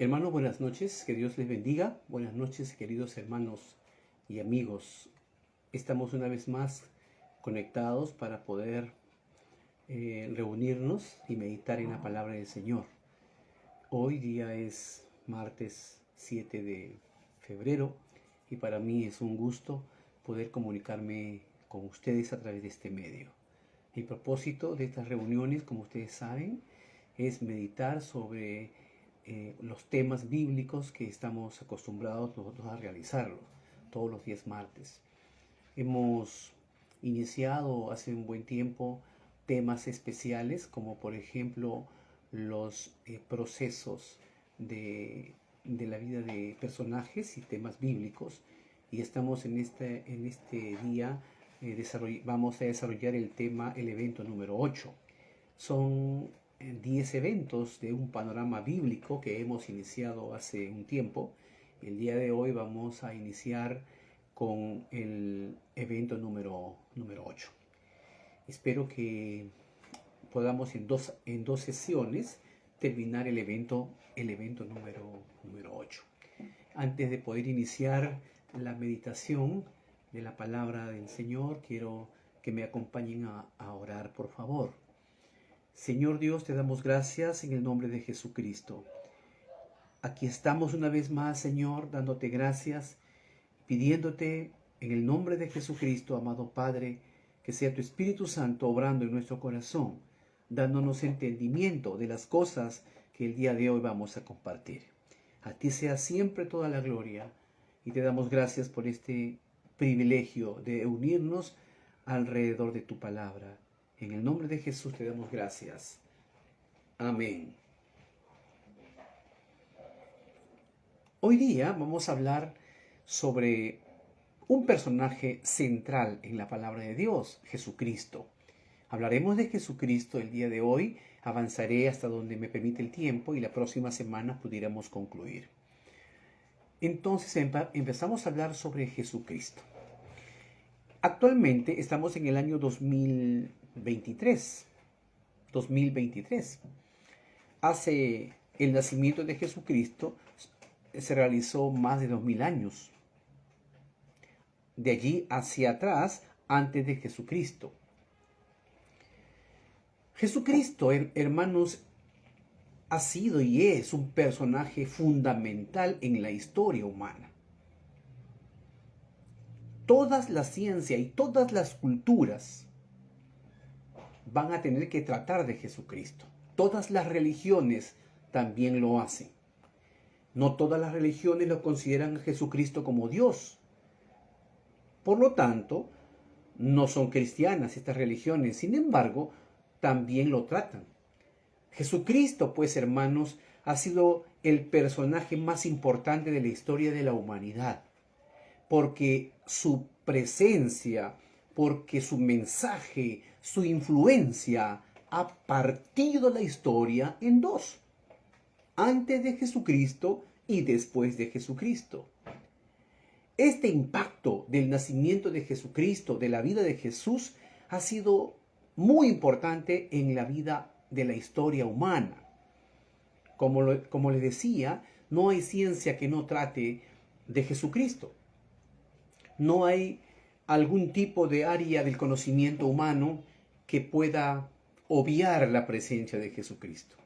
Hermanos, buenas noches, que Dios les bendiga. Buenas noches, queridos hermanos y amigos. Estamos una vez más conectados para poder reunirnos y meditar en la palabra del Señor. Hoy día es martes 7 de febrero y para mí es un gusto poder comunicarme con ustedes a través de este medio. El propósito de estas reuniones, como ustedes saben, es meditar sobre los temas bíblicos que estamos acostumbrados nosotros a realizarlo todos los días martes. Hemos iniciado hace un buen tiempo temas especiales como por ejemplo los procesos de la vida de personajes y temas bíblicos, y estamos en este día vamos a desarrollar el evento número 8. Son 10 eventos de un panorama bíblico que hemos iniciado hace un tiempo. El día de hoy vamos a iniciar con el evento número 8. Espero que podamos en dos sesiones terminar el evento número 8. Antes de poder iniciar la meditación de la palabra del Señor, quiero que me acompañen a orar, por favor. Señor Dios, te damos gracias en el nombre de Jesucristo. Aquí estamos una vez más, Señor, dándote gracias, pidiéndote en el nombre de Jesucristo, amado Padre, que sea tu Espíritu Santo obrando en nuestro corazón, dándonos entendimiento de las cosas que el día de hoy vamos a compartir. A ti sea siempre toda la gloria y te damos gracias por este privilegio de unirnos alrededor de tu palabra. En el nombre de Jesús te damos gracias. Amén. Hoy día vamos a hablar sobre un personaje central en la palabra de Dios, Jesucristo. Hablaremos de Jesucristo el día de hoy. Avanzaré hasta donde me permite el tiempo y la próxima semana pudiéramos concluir. Entonces empezamos a hablar sobre Jesucristo. Actualmente estamos en el año 2023. Hace el nacimiento de Jesucristo se realizó más de 2000 años. De allí hacia atrás, antes de Jesucristo. Jesucristo, hermanos, ha sido y es un personaje fundamental en la historia humana. Todas las ciencias y todas las culturas van a tener que tratar de Jesucristo. Todas las religiones también lo hacen. No todas las religiones lo consideran a Jesucristo como Dios. Por lo tanto, no son cristianas estas religiones. Sin embargo, también lo tratan. Jesucristo, pues, hermanos, ha sido el personaje más importante de la historia de la humanidad, porque su presencia, porque su mensaje, su influencia ha partido la historia en dos: antes de Jesucristo y después de Jesucristo. Este impacto del nacimiento de Jesucristo, de la vida de Jesús, ha sido muy importante en la vida de la historia humana. Como les decía, no hay ciencia que no trate de Jesucristo. No hay algún tipo de área del conocimiento humano que pueda obviar la presencia de Jesucristo.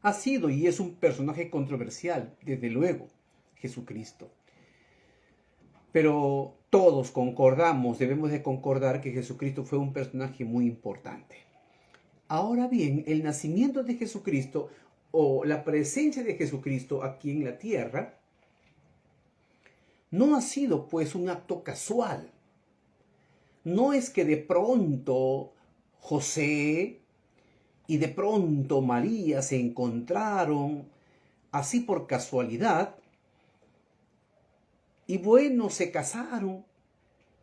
Ha sido y es un personaje controversial, desde luego, Jesucristo. Pero todos concordamos, debemos de concordar que Jesucristo fue un personaje muy importante. Ahora bien, el nacimiento de Jesucristo o la presencia de Jesucristo aquí en la tierra no ha sido pues un acto casual. No es que de pronto José y de pronto María se encontraron así por casualidad y bueno, se casaron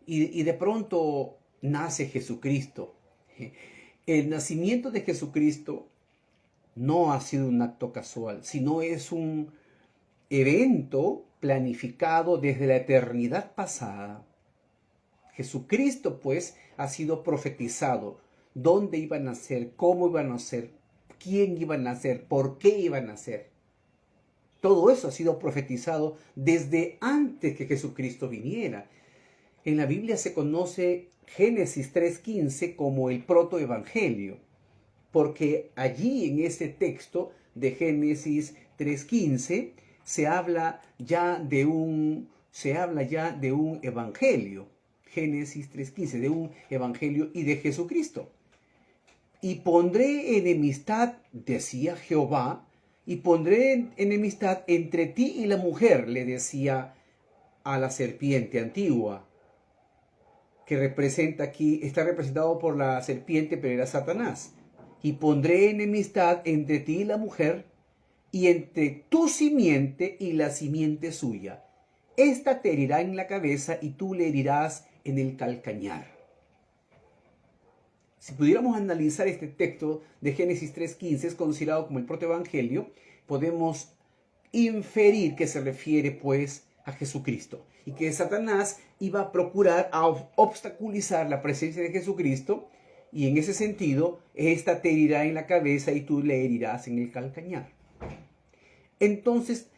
y de pronto nace Jesucristo. El nacimiento de Jesucristo no ha sido un acto casual, sino es un evento planificado desde la eternidad pasada. Jesucristo, pues, ha sido profetizado. ¿Dónde iba a nacer? ¿Cómo iba a nacer? ¿Quién iba a nacer? ¿Por qué iba a nacer? Todo eso ha sido profetizado desde antes que Jesucristo viniera. En la Biblia se conoce Génesis 3:15 como el protoevangelio, porque allí en ese texto de Génesis 3:15 se habla ya de un evangelio. Génesis 3:15, de un evangelio y de Jesucristo. Y pondré enemistad, decía Jehová, y pondré enemistad entre ti y la mujer, le decía a la serpiente antigua, que representa aquí, está representado por la serpiente, pero era Satanás. Y pondré enemistad entre ti y la mujer, y entre tu simiente y la simiente suya. Esta te herirá en la cabeza y tú le herirás en el calcañar. Si pudiéramos analizar este texto de Génesis 3:15, es considerado como el protoevangelio, podemos inferir que se refiere pues a Jesucristo y que Satanás iba a procurar obstaculizar la presencia de Jesucristo, y en ese sentido, esta te herirá en la cabeza y tú le herirás en el calcañar. Entonces,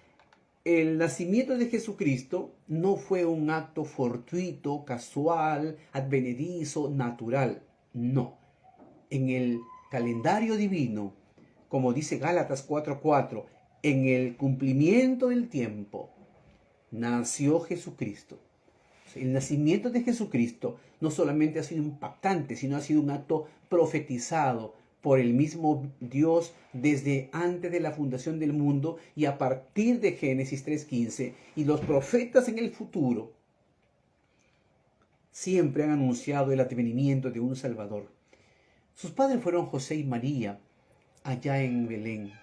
el nacimiento de Jesucristo no fue un acto fortuito, casual, advenedizo, natural. No. En el calendario divino, como dice Gálatas 4:4, en el cumplimiento del tiempo, nació Jesucristo. El nacimiento de Jesucristo no solamente ha sido impactante, sino ha sido un acto profetizado por el mismo Dios desde antes de la fundación del mundo y a partir de Génesis 3:15. Y los profetas en el futuro siempre han anunciado el advenimiento de un Salvador. Sus padres fueron José y María, allá en Belén.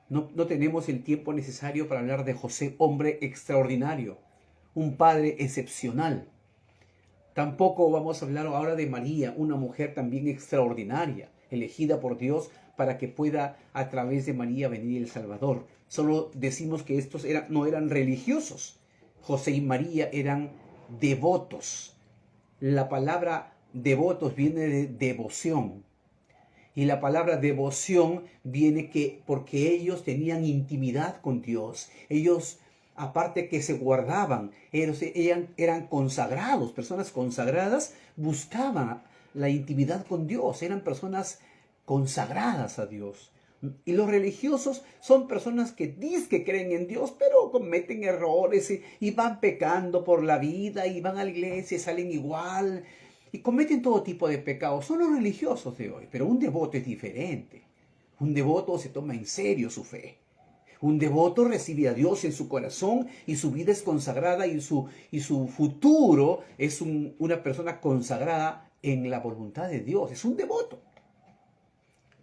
No tenemos el tiempo necesario para hablar de José, hombre extraordinario, un padre excepcional. Tampoco vamos a hablar ahora de María, una mujer también extraordinaria, elegida por Dios para que pueda a través de María venir el Salvador. Solo decimos que estos no eran religiosos. José y María eran devotos. La palabra devotos viene de devoción. Y la palabra devoción viene porque ellos tenían intimidad con Dios. Ellos, aparte que se guardaban, eran consagrados. Personas consagradas buscaban la intimidad con Dios. Eran personas consagradas a Dios. Y los religiosos son personas que dicen que creen en Dios, pero cometen errores y van pecando por la vida y van a la iglesia y salen igual. Y cometen todo tipo de pecados. Son los religiosos de hoy, pero un devoto es diferente. Un devoto se toma en serio su fe. Un devoto recibe a Dios en su corazón y su vida es consagrada y su futuro es una persona consagrada en la voluntad de Dios. Es un devoto.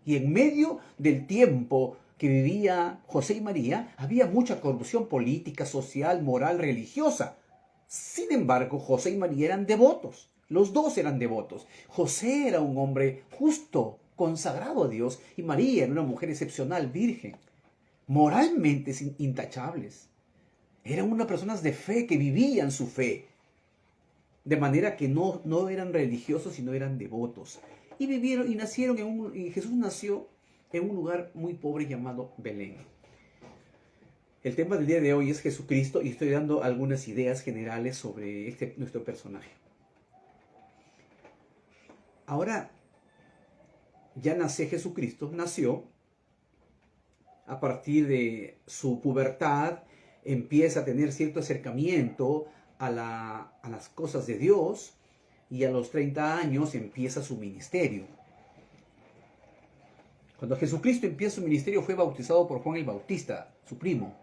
Y en medio del tiempo que vivía José y María, había mucha corrupción política, social, moral, religiosa. Sin embargo, José y María eran devotos. Los dos eran devotos. José era un hombre justo, consagrado a Dios, y María era una mujer excepcional, virgen, moralmente intachables. Eran unas personas de fe que vivían su fe, de manera que no eran religiosos, sino eran devotos. Y vivieron y nacieron y Jesús nació en un lugar muy pobre llamado Belén. El tema del día de hoy es Jesucristo y estoy dando algunas ideas generales sobre nuestro personaje. Ahora, ya nace Jesucristo, nació. A partir de su pubertad, empieza a tener cierto acercamiento a las cosas de Dios, y a los 30 años empieza su ministerio. Cuando Jesucristo empieza su ministerio, fue bautizado por Juan el Bautista, su primo.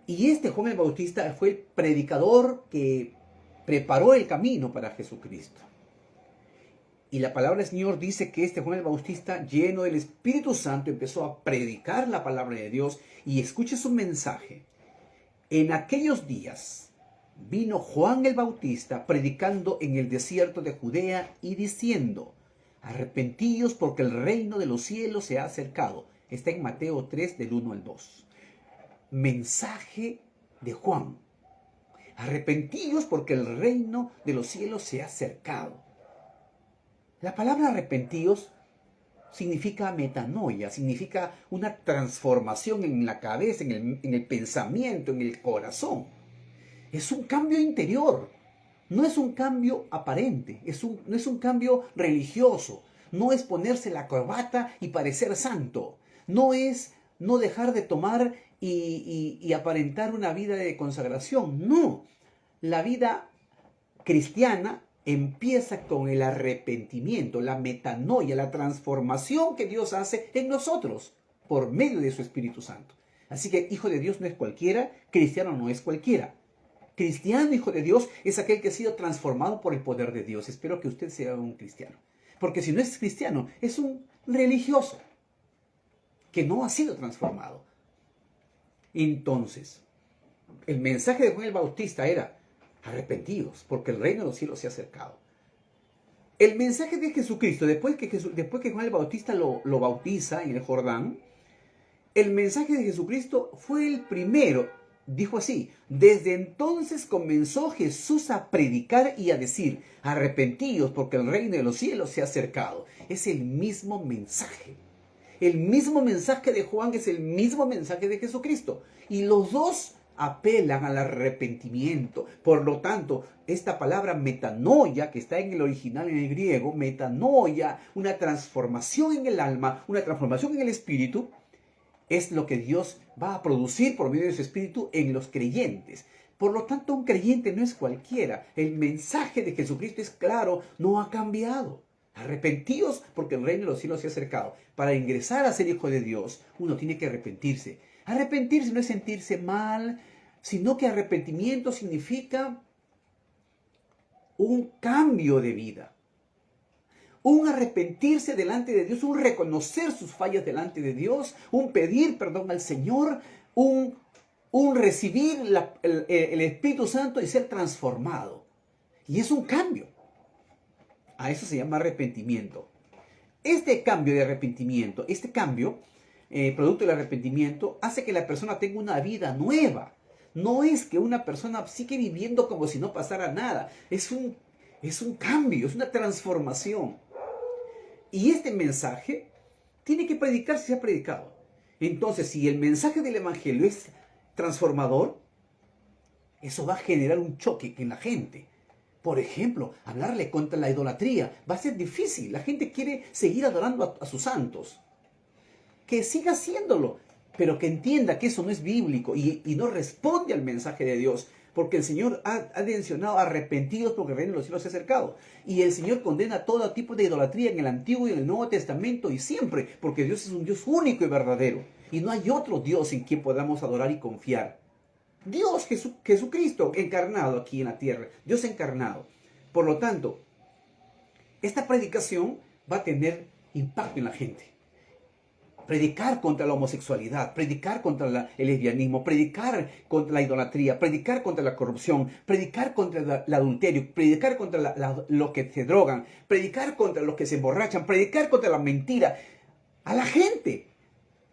Y Juan el Bautista fue el predicador que preparó el camino para Jesucristo. Y la palabra del Señor dice que Juan el Bautista, lleno del Espíritu Santo, empezó a predicar la palabra de Dios. Y escuche su mensaje. En aquellos días vino Juan el Bautista predicando en el desierto de Judea y diciendo: arrepentíos porque el reino de los cielos se ha acercado. Está en Mateo 3 del 1 al 2. Mensaje de Juan. Arrepentíos porque el reino de los cielos se ha acercado. La palabra arrepentíos significa metanoia, significa una transformación en la cabeza, en el pensamiento, en el corazón. Es un cambio interior, no es un cambio aparente, no es un cambio religioso, no es ponerse la corbata y parecer santo, no es no dejar de tomar y aparentar una vida de consagración, no. La vida cristiana empieza con el arrepentimiento, la metanoia, la transformación que Dios hace en nosotros por medio de su Espíritu Santo. Así que hijo de Dios no es cualquiera, cristiano no es cualquiera. Cristiano, hijo de Dios, es aquel que ha sido transformado por el poder de Dios. Espero que usted sea un cristiano. Porque si no es cristiano, es un religioso que no ha sido transformado. Entonces, el mensaje de Juan el Bautista era: arrepentidos, porque el reino de los cielos se ha acercado. El mensaje de Jesucristo, después que Juan el Bautista lo bautiza en el Jordán, el mensaje de Jesucristo fue el primero. Dijo así: desde entonces comenzó Jesús a predicar y a decir: arrepentidos, porque el reino de los cielos se ha acercado. Es el mismo mensaje. El mismo mensaje de Juan es el mismo mensaje de Jesucristo. Y los dos apelan al arrepentimiento. Por lo tanto, esta palabra metanoia, que está en el original en el griego, metanoia, una transformación en el alma, una transformación en el espíritu, es lo que Dios va a producir por medio de su espíritu en los creyentes. Por lo tanto, un creyente no es cualquiera. El mensaje de Jesucristo es claro, no ha cambiado. Arrepentidos, porque el reino de los cielos se ha acercado. Para ingresar a ser hijo de Dios, uno tiene que arrepentirse. Arrepentirse no es sentirse mal, sino que arrepentimiento significa un cambio de vida. Un arrepentirse delante de Dios, un reconocer sus fallas delante de Dios, un pedir perdón al Señor, un recibir el Espíritu Santo y ser transformado. Y es un cambio. A eso se llama arrepentimiento. Este cambio de arrepentimiento, producto del arrepentimiento, hace que la persona tenga una vida nueva. No es que una persona sigue viviendo como si no pasara nada. Es un cambio, es una transformación. Y este mensaje tiene que predicarse, se ha predicado. Entonces, si el mensaje del Evangelio es transformador, eso va a generar un choque en la gente. Por ejemplo, hablarle contra la idolatría va a ser difícil. La gente quiere seguir adorando a sus santos. Que siga haciéndolo, pero que entienda que eso no es bíblico y no responde al mensaje de Dios. Porque el Señor ha mencionado arrepentidos porque el reino de los cielos se ha acercado. Y el Señor condena todo tipo de idolatría en el Antiguo y en el Nuevo Testamento y siempre, porque Dios es un Dios único y verdadero. Y no hay otro Dios en quien podamos adorar y confiar. Dios, Jesucristo encarnado aquí en la tierra, Dios encarnado. Por lo tanto, esta predicación va a tener impacto en la gente. Predicar contra la homosexualidad, predicar contra el lesbianismo, predicar contra la idolatría, predicar contra la corrupción, predicar contra el adulterio, predicar contra los que se drogan, predicar contra los que se emborrachan, predicar contra la mentira. A la gente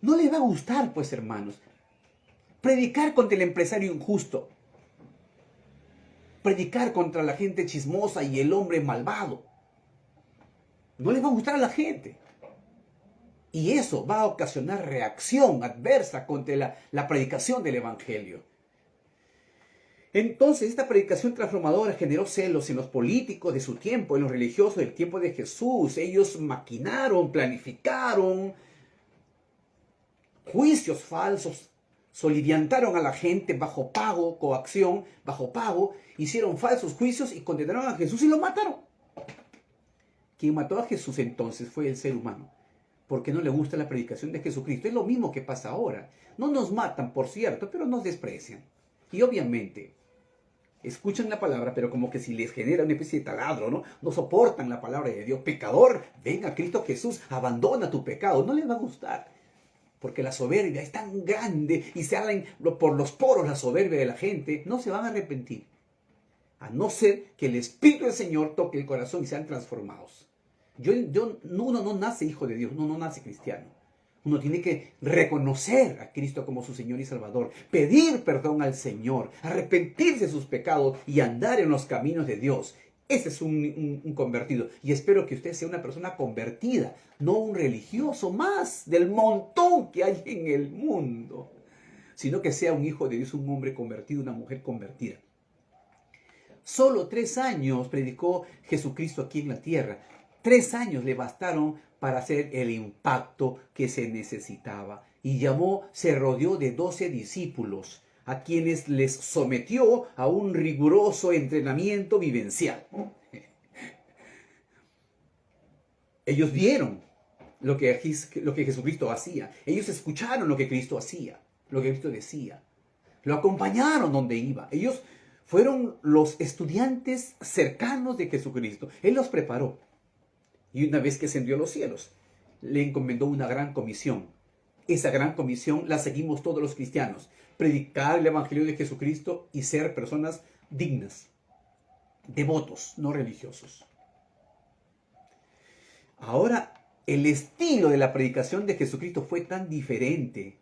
no le va a gustar, pues, hermanos. Predicar contra el empresario injusto. Predicar contra la gente chismosa y el hombre malvado. No le va a gustar a la gente. Y eso va a ocasionar reacción adversa contra la predicación del Evangelio. Entonces, esta predicación transformadora generó celos en los políticos de su tiempo, en los religiosos del tiempo de Jesús. Ellos maquinaron, planificaron juicios falsos. Soliviantaron a la gente bajo pago, coacción, bajo pago, hicieron falsos juicios y condenaron a Jesús y lo mataron. Quien mató a Jesús entonces fue el ser humano, porque no le gusta la predicación de Jesucristo. Es lo mismo que pasa ahora. No nos matan, por cierto, pero nos desprecian. Y obviamente, escuchan la palabra, pero como que si les genera una especie de taladro, ¿no? No soportan la palabra de Dios. Pecador, ven a Cristo Jesús, abandona tu pecado. No les va a gustar. Porque la soberbia es tan grande y se salen por los poros la soberbia de la gente, no se van a arrepentir. A no ser que el Espíritu del Señor toque el corazón y sean transformados. Uno no nace hijo de Dios, uno no nace cristiano. Uno tiene que reconocer a Cristo como su Señor y Salvador, pedir perdón al Señor, arrepentirse de sus pecados y andar en los caminos de Dios. Ese es un convertido. Y espero que usted sea una persona convertida, no un religioso más del montón que hay en el mundo, sino que sea un hijo de Dios, un hombre convertido, una mujer convertida. Solo 3 años predicó Jesucristo aquí en la tierra. 3 años le bastaron para hacer el impacto que se necesitaba. Y se rodeó de 12 discípulos, a quienes les sometió a un riguroso entrenamiento vivencial. Ellos vieron lo que Jesucristo hacía. Ellos escucharon lo que Cristo hacía, lo que Cristo decía. Lo acompañaron donde iba. Ellos fueron los estudiantes cercanos de Jesucristo. Él los preparó. Y una vez que ascendió a los cielos, le encomendó una gran comisión. Esa gran comisión la seguimos todos los cristianos. Predicar el Evangelio de Jesucristo y ser personas dignas, devotos, no religiosos. Ahora, el estilo de la predicación de Jesucristo fue tan diferente.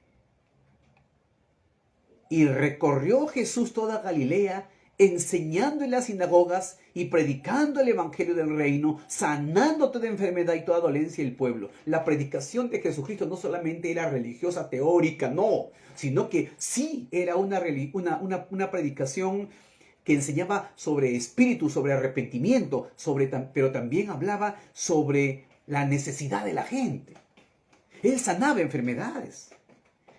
Y recorrió Jesús toda Galilea, enseñando en las sinagogas y predicando el Evangelio del reino, sanando toda enfermedad y toda dolencia del pueblo. La predicación de Jesucristo no solamente era religiosa, teórica, no, sino que sí era una predicación que enseñaba sobre espíritu, sobre arrepentimiento, pero también hablaba sobre la necesidad de la gente. Él sanaba enfermedades.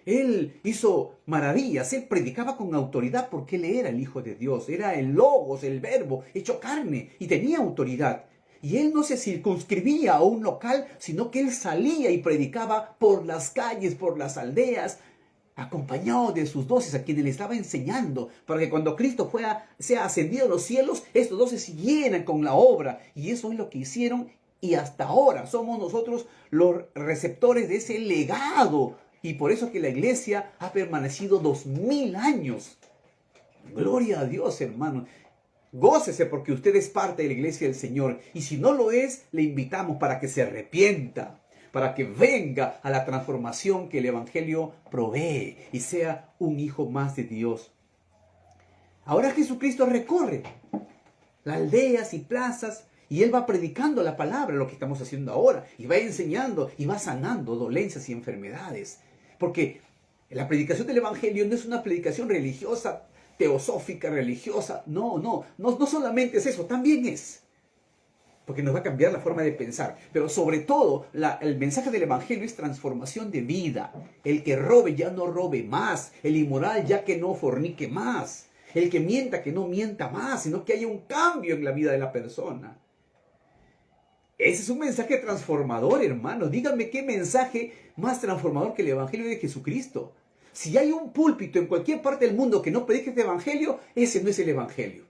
Él hizo maravillas, él predicaba con autoridad porque él era el Hijo de Dios, era el Logos, el Verbo, hecho carne y tenía autoridad. Y él no se circunscribía a un local, sino que él salía y predicaba por las calles, por las aldeas, acompañado de sus 12 a quienes le estaba enseñando, para que cuando Cristo sea ascendido a los cielos, estos 12 siguieran con la obra. Y eso es lo que hicieron y hasta ahora somos nosotros los receptores de ese legado. Y por eso que la iglesia ha permanecido 2000 años. Gloria a Dios, hermano. Gócese porque usted es parte de la iglesia del Señor. Y si no lo es, le invitamos para que se arrepienta, para que venga a la transformación que el Evangelio provee y sea un hijo más de Dios. Ahora Jesucristo recorre las aldeas y plazas y Él va predicando la palabra, lo que estamos haciendo ahora, y va enseñando y va sanando dolencias y enfermedades. Porque la predicación del Evangelio no es una predicación religiosa, teosófica, religiosa. No solamente es eso, también es. Porque nos va a cambiar la forma de pensar. Pero sobre todo, el mensaje del Evangelio es transformación de vida. El que robe ya no robe más. El inmoral ya que no fornique más. El que mienta que no mienta más, sino que haya un cambio en la vida de la persona. Ese es un mensaje transformador, hermanos. Díganme qué mensaje más transformador que el Evangelio de Jesucristo. Si hay un púlpito en cualquier parte del mundo que no predique este Evangelio, ese no es el Evangelio.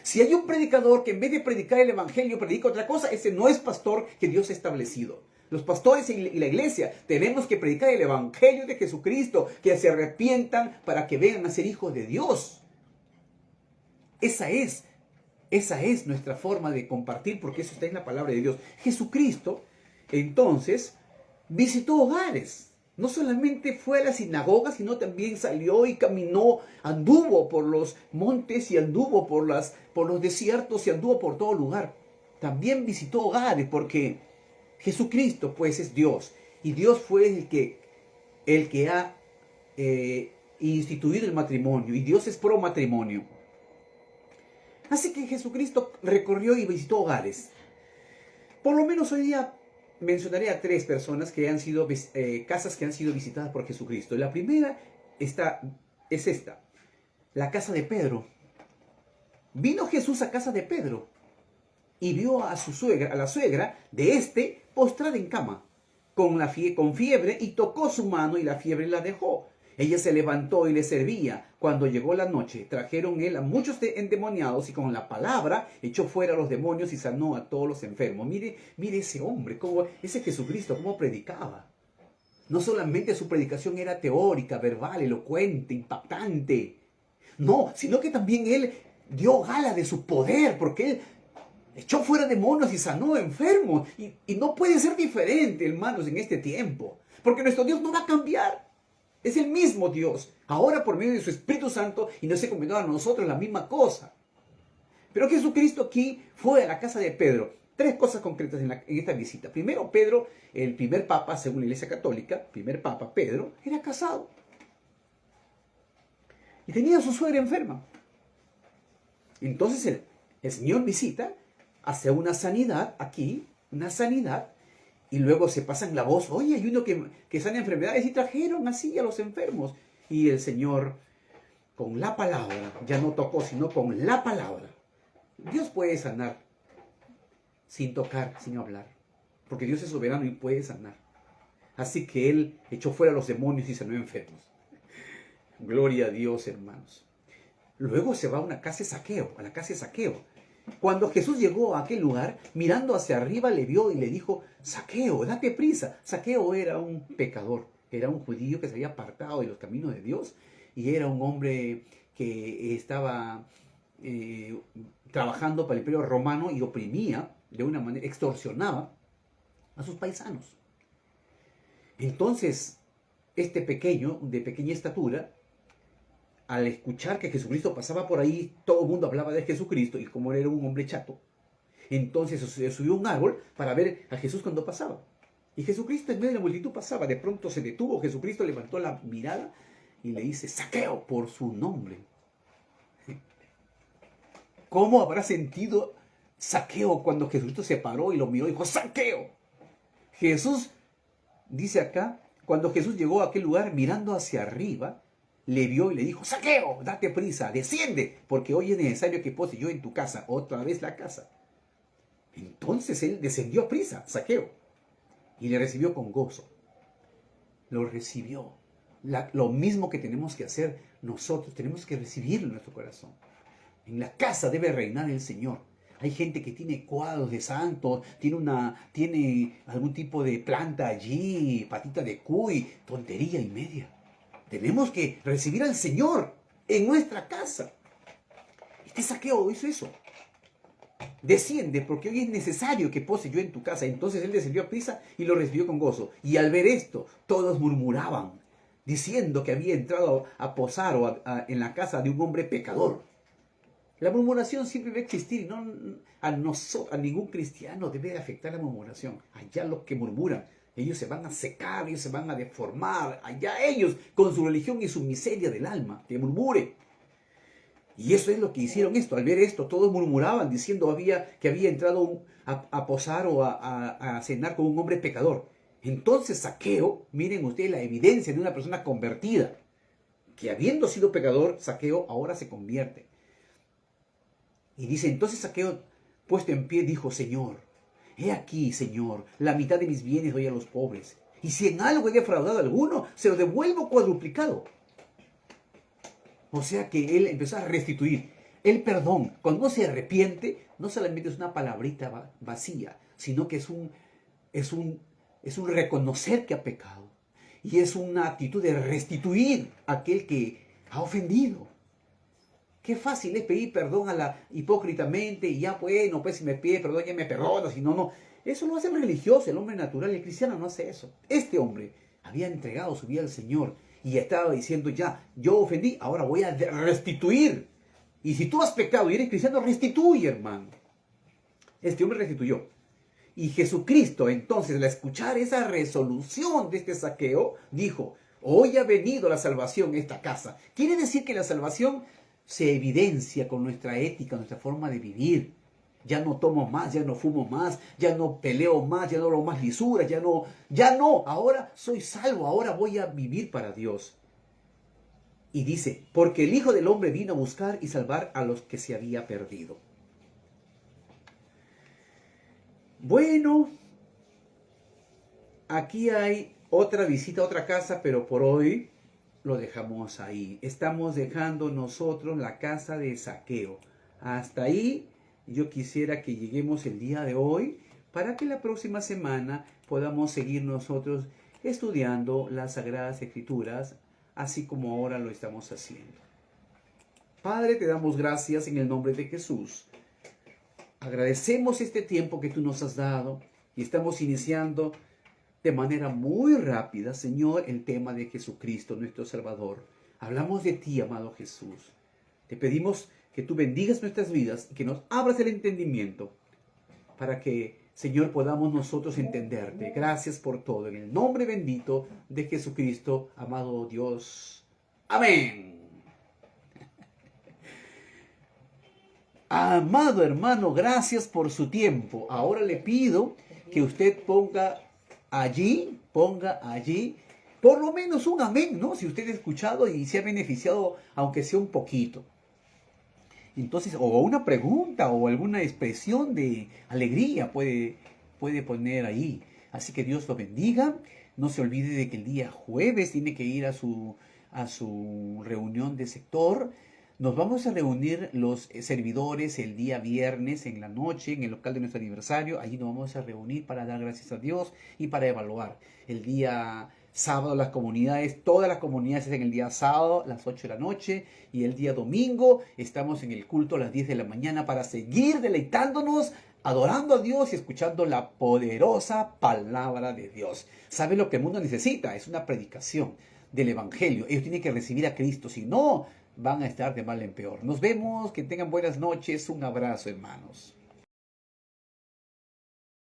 Si hay un predicador que en vez de predicar el Evangelio predica otra cosa, ese no es pastor que Dios ha establecido. Los pastores y la iglesia tenemos que predicar el Evangelio de Jesucristo, que se arrepientan para que vengan a ser hijos de Dios. Esa es nuestra forma de compartir, porque eso está en la palabra de Dios. Jesucristo, entonces, visitó hogares. No solamente fue a la sinagoga, sino también salió y caminó, anduvo por los montes y anduvo por los desiertos y anduvo por todo lugar. También visitó hogares, porque Jesucristo, pues, es Dios. Y Dios fue el que ha instituido el matrimonio. Y Dios es pro matrimonio. Así que Jesucristo recorrió y visitó hogares. Por lo menos hoy día mencionaré a 3 personas que han sido, casas que han sido visitadas por Jesucristo. La primera es esta, la casa de Pedro. Vino Jesús a casa de Pedro y vio a la suegra de postrada en cama, con fiebre, y tocó su mano y la fiebre la dejó. Ella se levantó y le servía. Cuando llegó la noche, trajeron él a muchos endemoniados y con la palabra echó fuera a los demonios y sanó a todos los enfermos. Mire ese hombre, ese Jesucristo, cómo predicaba. No solamente su predicación era teórica, verbal, elocuente, impactante. No, sino que también él dio gala de su poder, porque él echó fuera demonios y sanó enfermos. Y no puede ser diferente, hermanos, en este tiempo. Porque nuestro Dios no va a cambiar. Es el mismo Dios, ahora por medio de su Espíritu Santo, y nos ha encomendado a nosotros la misma cosa. Pero Jesucristo aquí fue a la casa de Pedro. Tres cosas concretas en esta visita. Primero, Pedro, el primer papa, según la Iglesia Católica, primer papa, Pedro, era casado. Y tenía a su suegra enferma. Entonces el Señor visita, hace una sanidad aquí, una sanidad, y luego se pasan la voz, oye, hay uno que sana enfermedades, y trajeron así a los enfermos. Y el Señor, con la palabra, ya no tocó, sino con la palabra. Dios puede sanar sin tocar, sin hablar, porque Dios es soberano y puede sanar. Así que Él echó fuera a los demonios y sanó enfermos. Gloria a Dios, hermanos. Luego se va a una casa de Zaqueo, a la casa de Zaqueo. Cuando Jesús llegó a aquel lugar, mirando hacia arriba, le vio y le dijo, Zaqueo, date prisa. Zaqueo era un pecador, era un judío que se había apartado de los caminos de Dios y era un hombre que estaba trabajando para el Imperio Romano y oprimía de una manera, extorsionaba a sus paisanos. Entonces, este pequeño, de pequeña estatura, al escuchar que Jesucristo pasaba por ahí, todo el mundo hablaba de Jesucristo, y como él era un hombre chato, entonces se subió a un árbol para ver a Jesús cuando pasaba. Y Jesucristo en medio de la multitud pasaba, de pronto se detuvo, Jesucristo levantó la mirada y le dice, Zaqueo, por su nombre. ¿Cómo habrá sentido Zaqueo cuando Jesucristo se paró y lo miró y dijo, Zaqueo? Jesús, dice acá, cuando Jesús llegó a aquel lugar mirando hacia arriba, le vio y le dijo, Zaqueo, date prisa, desciende, porque hoy es necesario que pose yo en tu casa, otra vez la casa. Entonces él descendió a prisa, Zaqueo, y le recibió con gozo. Lo recibió. Lo mismo que tenemos que hacer nosotros, tenemos que recibirlo en nuestro corazón. En la casa debe reinar el Señor. Hay gente que tiene cuadros de santos, tiene algún tipo de planta allí, patita de cuy, tontería y media. Tenemos que recibir al Señor en nuestra casa. Este Zaqueo hizo eso. Desciende, porque hoy es necesario que pose yo en tu casa. Entonces él descendió a prisa y lo recibió con gozo. Y al ver esto, todos murmuraban, diciendo que había entrado a posar en la casa de un hombre pecador. La murmuración siempre va a existir, a ningún cristiano debe afectar la murmuración. Allá los que murmuran, ellos se van a secar, ellos se van a deformar, allá ellos con su religión y su miseria del alma, que murmuren. Y eso es lo que hicieron esto. Al ver esto, todos murmuraban diciendo que había entrado a posar o a cenar con un hombre pecador. Entonces Zaqueo, miren ustedes la evidencia de una persona convertida, que habiendo sido pecador, Zaqueo ahora se convierte. Y dice, entonces Zaqueo, puesto en pie, dijo, Señor, he aquí, Señor, la mitad de mis bienes doy a los pobres. Y si en algo he defraudado a alguno, se lo devuelvo cuadruplicado. O sea que él empezó a restituir. El perdón, cuando uno se arrepiente, no solamente es una palabrita vacía, sino que es un reconocer que ha pecado. Y es una actitud de restituir a aquel que ha ofendido. Qué fácil es pedir perdón hipócritamente y ya bueno, pues si me pide perdón ya me perdona, si no, no. Eso lo hace el religioso, el hombre natural, el cristiano no hace eso. Este hombre había entregado su vida al Señor y estaba diciendo ya, yo ofendí, ahora voy a restituir. Y si tú has pecado y eres cristiano, restituye, hermano. Este hombre restituyó. Y Jesucristo, entonces, al escuchar esa resolución de este Zaqueo, dijo, hoy ha venido la salvación a esta casa. Quiere decir que la salvación se evidencia con nuestra ética, nuestra forma de vivir. Ya no tomo más, ya no fumo más, ya no peleo más, ya no hago más lisuras, ya no, ahora soy salvo, ahora voy a vivir para Dios. Y dice, porque el Hijo del Hombre vino a buscar y salvar a los que se había perdido. Bueno, aquí hay otra visita a otra casa, pero por hoy lo dejamos ahí. Estamos dejando nosotros la casa de Zaqueo. Hasta ahí yo quisiera que lleguemos el día de hoy para que la próxima semana podamos seguir nosotros estudiando las Sagradas Escrituras, así como ahora lo estamos haciendo. Padre, te damos gracias en el nombre de Jesús. Agradecemos este tiempo que tú nos has dado y estamos iniciando de manera muy rápida, Señor, el tema de Jesucristo, nuestro Salvador. Hablamos de ti, amado Jesús. Te pedimos que tú bendigas nuestras vidas y que nos abras el entendimiento para que, Señor, podamos nosotros entenderte. Gracias por todo. En el nombre bendito de Jesucristo, amado Dios. Amén. Amado hermano, gracias por su tiempo. Ahora le pido que usted ponga allí, por lo menos un amén, ¿no? Si usted ha escuchado y se ha beneficiado, aunque sea un poquito. Entonces, o una pregunta o alguna expresión de alegría puede poner ahí. Así que Dios lo bendiga. No se olvide de que el día jueves tiene que ir a su reunión de sector. Nos vamos a reunir los servidores el día viernes en la noche en el local de nuestro aniversario. Allí nos vamos a reunir para dar gracias a Dios y para evaluar. El día sábado todas las comunidades están el día sábado a las 8 de la noche, y el día domingo estamos en el culto a las 10 de la mañana para seguir deleitándonos, adorando a Dios y escuchando la poderosa palabra de Dios. ¿Sabe lo que el mundo necesita? Es una predicación del Evangelio. Ellos tienen que recibir a Cristo, si no, van a estar de mal en peor. Nos vemos, que tengan buenas noches, un abrazo, hermanos.